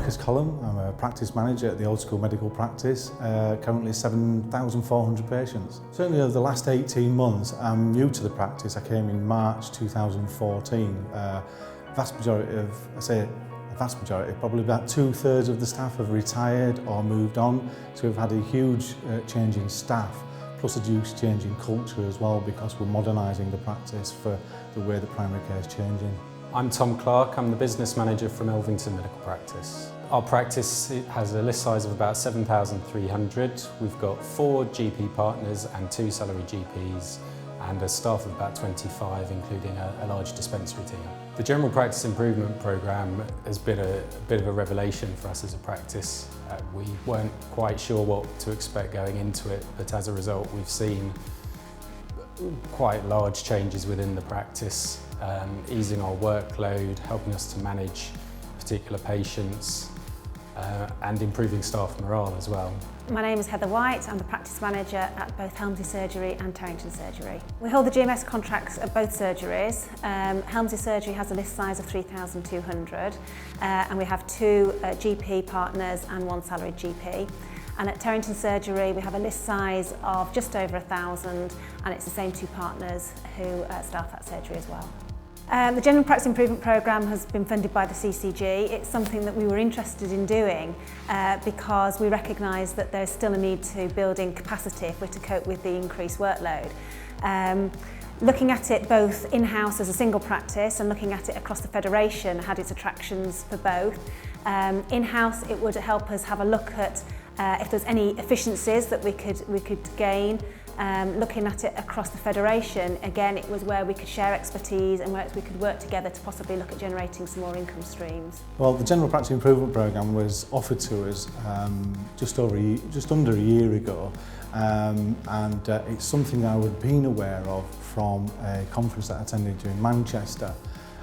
Marcus Collum. I'm a practice manager at the Old School Medical Practice, currently 7,400 patients. Certainly over the last 18 months, I'm new to the practice. I came in March 2014. Vast majority, probably about 2/3 of the staff have retired or moved on. So we've had a huge change in staff, plus a huge change in culture as well, because we're modernising the practice for the way the primary care is changing. I'm Tom Clark, I'm the business manager from Elvington Medical Practice. Our practice has a list size of about 7,300. We've got 4 GP partners and 2 salary GPs and a staff of about 25, including a large dispensary team. The General Practice Improvement Programme has been a bit of a revelation for us as a practice. We weren't quite sure what to expect going into it, but as a result we've seen quite large changes within the practice, easing our workload, helping us to manage particular patients, and improving staff morale as well. My name is Heather White. I'm the practice manager at both Helmsley Surgery and Terrington Surgery. We hold the GMS contracts at both surgeries. Helmsley Surgery has a list size of 3,200 and we have 2 GP partners and 1 salaried GP. And at Terrington Surgery we have a list size of just over 1,000 and it's the same 2 partners who staff that surgery as well. The General Practice Improvement Programme has been funded by the CCG. It's something that we were interested in doing because we recognise that there's still a need to build in capacity if we're to cope with the increased workload. Looking at it both in-house as a single practice and looking at it across the Federation had its attractions for both. In-house it would help us have a look at if there's any efficiencies that we could gain. Looking at it across the Federation, again it was where we could share expertise and where we could work together to possibly look at generating some more income streams. Well, the General Practice Improvement Programme was offered to us just under a year ago, and it's something I had been aware of from a conference that I attended in Manchester.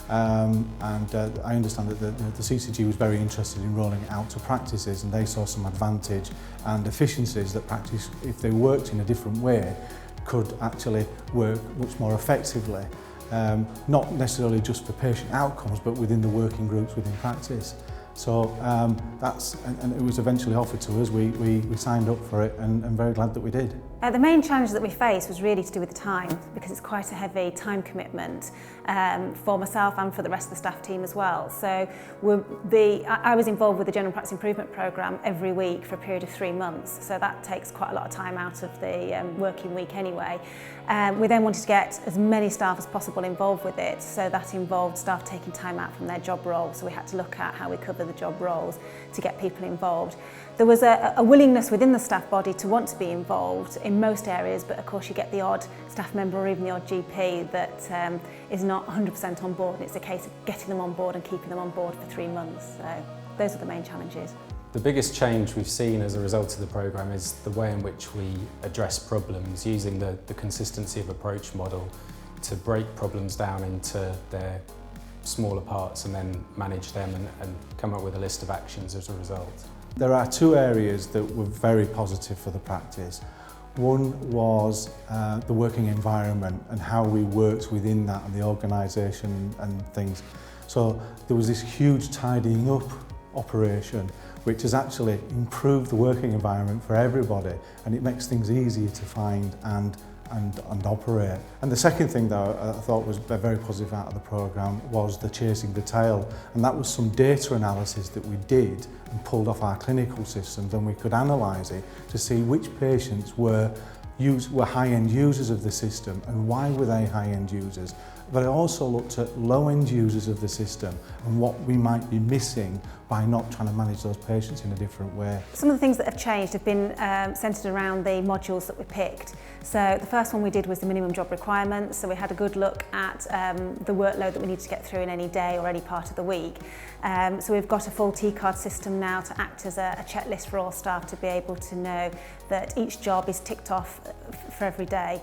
I understand that the CCG was very interested in rolling it out to practices, and they saw some advantage and efficiencies that practice, if they worked in a different way, could actually work much more effectively. Not necessarily just for patient outcomes, but within the working groups within practice. So and it was eventually offered to us. We signed up for it, and I'm very glad that we did. The main challenge that we faced was really to do with the time, because it's quite a heavy time commitment for myself and for the rest of the staff team as well. So I was involved with the General Practice Improvement Programme every week for a period of 3 months, so that takes quite a lot of time out of the working week anyway. We then wanted to get as many staff as possible involved with it, so that involved staff taking time out from their job role, so we had to look at how we cover the job roles to get people involved. There was a willingness within the staff body to want to be involved in most areas, but of course you get the odd staff member or even the odd GP that is not 100% on board, and it's a case of getting them on board and keeping them on board for 3 months. So those are the main challenges. The biggest change we've seen as a result of the programme is the way in which we address problems, using the consistency of approach model to break problems down into their smaller parts and then manage them and come up with a list of actions as a result. There are 2 areas that were very positive for the practice. One was the working environment and how we worked within that and the organisation and things. So there was this huge tidying up operation which has actually improved the working environment for everybody, and it makes things easier to find and operate. And the second thing that I thought was very positive out of the programme was the chasing the tail, and that was some data analysis that we did and pulled off our clinical systems, and we could analyse it to see which patients were high-end users of the system and why were they high-end users. But I also looked at low-end users of the system and what we might be missing by not trying to manage those patients in a different way. Some of the things that have changed have been centred around the modules that we picked. So the first one we did was the minimum job requirements, so we had a good look at the workload that we need to get through in any day or any part of the week. So we've got a full T-card system now to act as a checklist for all staff to be able to know that each job is ticked off for every day.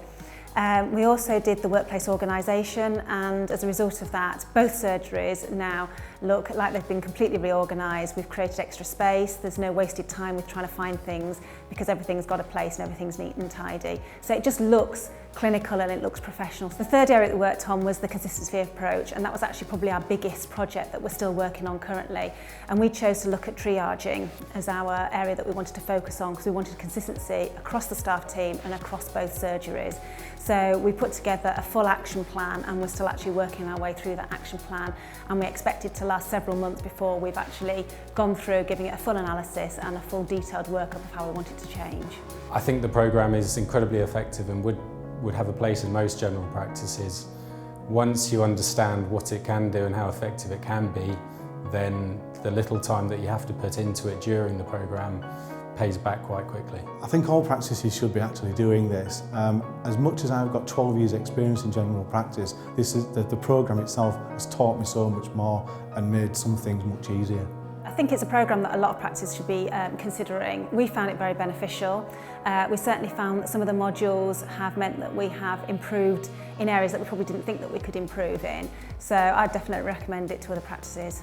We also did the workplace organisation, and as a result of that, both surgeries now look like they've been completely reorganised. We've created extra space, there's no wasted time with trying to find things because everything's got a place and everything's neat and tidy. So it just looks clinical and it looks professional. The third area that we worked on was the consistency approach, and that was actually probably our biggest project that we're still working on currently. And we chose to look at triaging as our area that we wanted to focus on because we wanted consistency across the staff team and across both surgeries. So we put together a full action plan, and we're still actually working our way through that action plan, and we expect it to last several months before we've actually gone through giving it a full analysis and a full detailed workup of how we want it to change. I think the programme is incredibly effective and would have a place in most general practices. Once you understand what it can do and how effective it can be, then the little time that you have to put into it during the programme pays back quite quickly. I think all practices should be actually doing this. As much as I've got 12 years experience in general practice, this is the programme itself has taught me so much more and made some things much easier. I think it's a programme that a lot of practices should be considering. We found it very beneficial. We certainly found that some of the modules have meant that we have improved in areas that we probably didn't think that we could improve in. So I'd definitely recommend it to other practices.